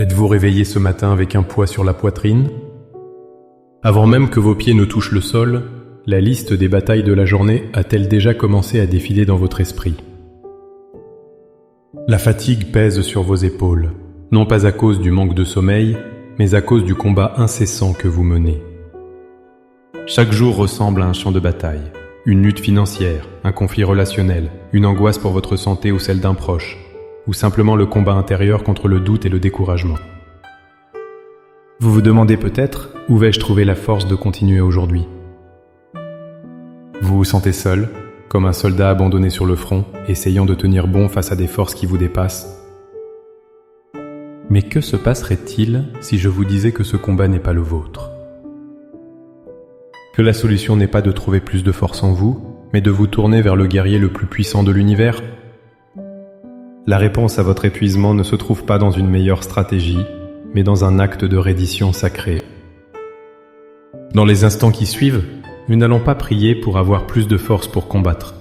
Êtes-vous réveillé ce matin avec un poids sur la poitrine? Avant même que vos pieds ne touchent le sol, la liste des batailles de la journée a-t-elle déjà commencé à défiler dans votre esprit? La fatigue pèse sur vos épaules, non pas à cause du manque de sommeil, mais à cause du combat incessant que vous menez. Chaque jour ressemble à un champ de bataille, une lutte financière, un conflit relationnel, une angoisse pour votre santé ou celle d'un proche, ou simplement le combat intérieur contre le doute et le découragement. Vous vous demandez peut-être où vais-je trouver la force de continuer aujourd'hui? Vous vous sentez seul, comme un soldat abandonné sur le front, essayant de tenir bon face à des forces qui vous dépassent. Mais que se passerait-il si je vous disais que ce combat n'est pas le vôtre? Que la solution n'est pas de trouver plus de force en vous, mais de vous tourner vers le guerrier le plus puissant de l'univers? La réponse à votre épuisement ne se trouve pas dans une meilleure stratégie, mais dans un acte de reddition sacrée. Dans les instants qui suivent, nous n'allons pas prier pour avoir plus de force pour combattre.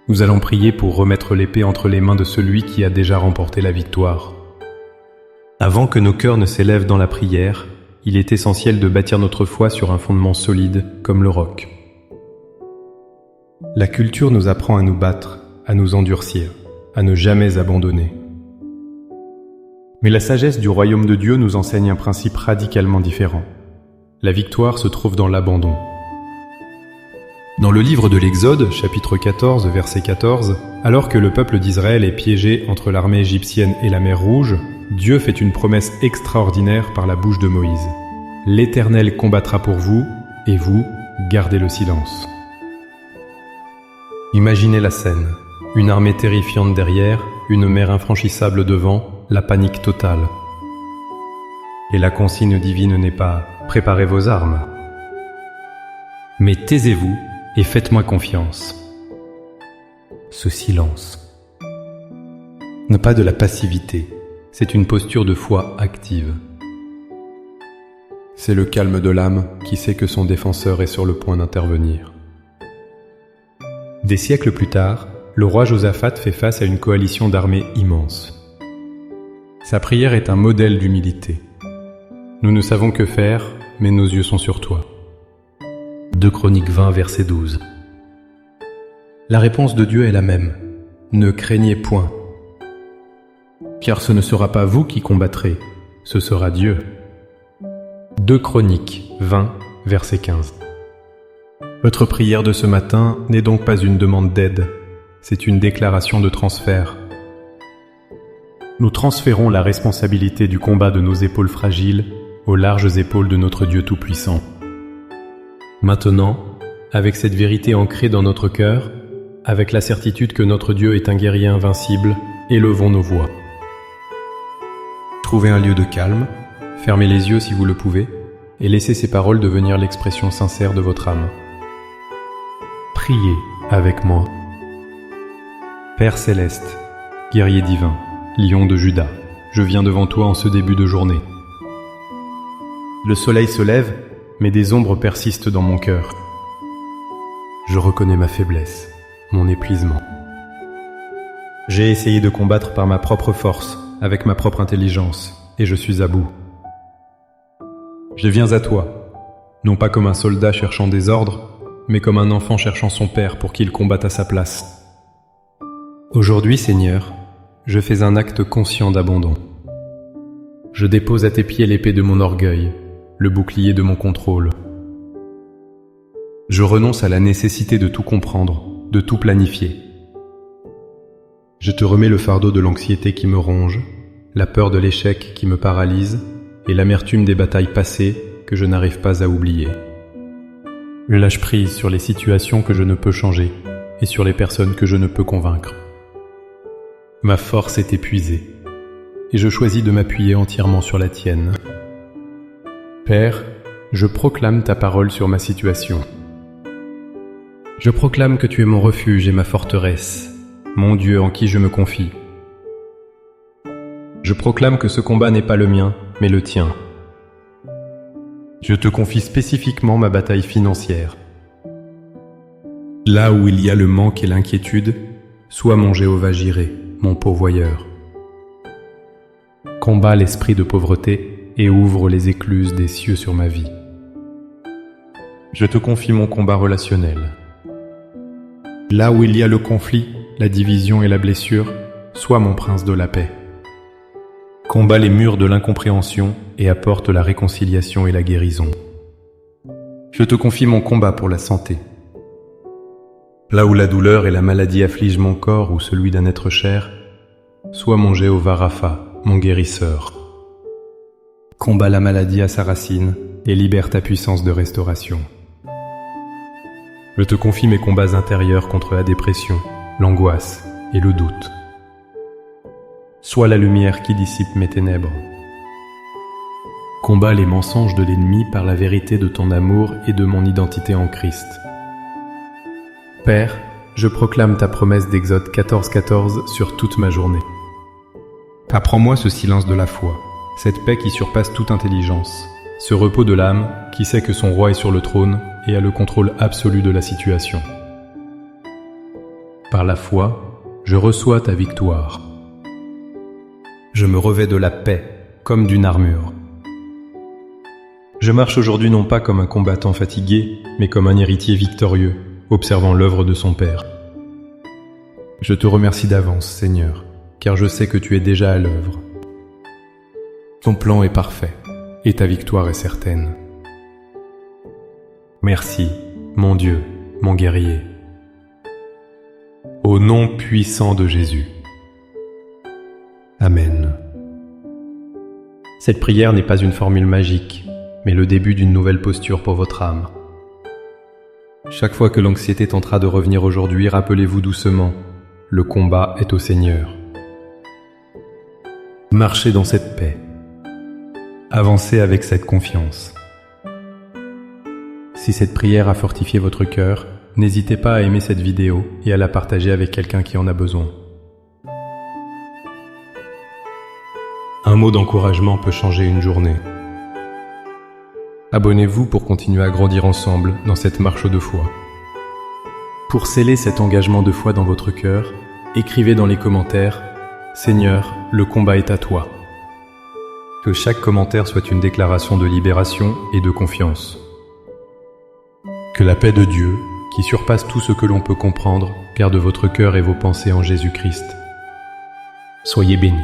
Nous allons prier pour remettre l'épée entre les mains de celui qui a déjà remporté la victoire. Avant que nos cœurs ne s'élèvent dans la prière, il est essentiel de bâtir notre foi sur un fondement solide comme le roc. La culture nous apprend à nous battre, à nous endurcir, à ne jamais abandonner. Mais la sagesse du royaume de Dieu nous enseigne un principe radicalement différent. La victoire se trouve dans l'abandon. Dans le livre de l'Exode, chapitre 14, verset 14, alors que le peuple d'Israël est piégé entre l'armée égyptienne et la mer Rouge, Dieu fait une promesse extraordinaire par la bouche de Moïse. L'Éternel combattra pour vous, et vous, gardez le silence. Imaginez la scène. Une armée terrifiante derrière, une mer infranchissable devant, la panique totale. Et la consigne divine n'est pas « préparez vos armes ». Mais taisez-vous et faites-moi confiance. Ce silence. Non pas de la passivité, c'est une posture de foi active. C'est le calme de l'âme qui sait que son défenseur est sur le point d'intervenir. Des siècles plus tard, le roi Josaphat fait face à une coalition d'armées immense. Sa prière est un modèle d'humilité. Nous ne savons que faire, mais nos yeux sont sur toi. 2 Chroniques 20, verset 12. La réponse de Dieu est la même. Ne craignez point. Car ce ne sera pas vous qui combattrez, ce sera Dieu. 2 Chroniques 20, verset 15. Votre prière de ce matin n'est donc pas une demande d'aide, c'est une déclaration de transfert. Nous transférons la responsabilité du combat de nos épaules fragiles aux larges épaules de notre Dieu Tout-Puissant. Maintenant, avec cette vérité ancrée dans notre cœur, avec la certitude que notre Dieu est un guerrier invincible, élevons nos voix. Trouvez un lieu de calme, fermez les yeux si vous le pouvez, et laissez ces paroles devenir l'expression sincère de votre âme. Priez avec moi. Père céleste, guerrier divin, lion de Juda, je viens devant toi en ce début de journée. Le soleil se lève, mais des ombres persistent dans mon cœur. Je reconnais ma faiblesse, mon épuisement. J'ai essayé de combattre par ma propre force, avec ma propre intelligence, et je suis à bout. Je viens à toi, non pas comme un soldat cherchant des ordres, mais comme un enfant cherchant son père pour qu'il combatte à sa place. Aujourd'hui, Seigneur, je fais un acte conscient d'abandon. Je dépose à tes pieds l'épée de mon orgueil, le bouclier de mon contrôle. Je renonce à la nécessité de tout comprendre, de tout planifier. Je te remets le fardeau de l'anxiété qui me ronge, la peur de l'échec qui me paralyse et l'amertume des batailles passées que je n'arrive pas à oublier. Je lâche prise sur les situations que je ne peux changer et sur les personnes que je ne peux convaincre. Ma force est épuisée et je choisis de m'appuyer entièrement sur la tienne. Père, je proclame ta parole sur ma situation. Je proclame que tu es mon refuge et ma forteresse, mon Dieu en qui je me confie. Je proclame que ce combat n'est pas le mien, mais le tien. Je te confie spécifiquement ma bataille financière. Là où il y a le manque et l'inquiétude, sois mon Jéhovah Jireh, mon pourvoyeur. Combat l'esprit de pauvreté et ouvre les écluses des cieux sur ma vie. Je te confie mon combat relationnel. Là où il y a le conflit, la division et la blessure, sois mon prince de la paix. Combat les murs de l'incompréhension et apporte la réconciliation et la guérison. Je te confie mon combat pour la santé. Là où la douleur et la maladie affligent mon corps ou celui d'un être cher, sois mon Jéhovah Rapha, mon guérisseur. Combat la maladie à sa racine et libère ta puissance de restauration. Je te confie mes combats intérieurs contre la dépression, l'angoisse et le doute. Sois la lumière qui dissipe mes ténèbres. Combat les mensonges de l'ennemi par la vérité de ton amour et de mon identité en Christ. Père, je proclame ta promesse d'Exode 14:14 sur toute ma journée. Apprends-moi ce silence de la foi, cette paix qui surpasse toute intelligence, ce repos de l'âme qui sait que son roi est sur le trône et a le contrôle absolu de la situation. Par la foi, je reçois ta victoire. Je me revêts de la paix, comme d'une armure. Je marche aujourd'hui non pas comme un combattant fatigué, mais comme un héritier victorieux, observant l'œuvre de son Père. Je te remercie d'avance, Seigneur, car je sais que tu es déjà à l'œuvre. Ton plan est parfait, et ta victoire est certaine. Merci, mon Dieu, mon guerrier. Au nom puissant de Jésus. Amen. Cette prière n'est pas une formule magique, mais le début d'une nouvelle posture pour votre âme. Chaque fois que l'anxiété tentera de revenir aujourd'hui, rappelez-vous doucement, le combat est au Seigneur. Marchez dans cette paix. Avancez avec cette confiance. Si cette prière a fortifié votre cœur, n'hésitez pas à aimer cette vidéo et à la partager avec quelqu'un qui en a besoin. Un mot d'encouragement peut changer une journée. Abonnez-vous pour continuer à grandir ensemble dans cette marche de foi. Pour sceller cet engagement de foi dans votre cœur, écrivez dans les commentaires « Seigneur, le combat est à toi ». Que chaque commentaire soit une déclaration de libération et de confiance. Que la paix de Dieu, qui surpasse tout ce que l'on peut comprendre, garde votre cœur et vos pensées en Jésus-Christ. Soyez bénis.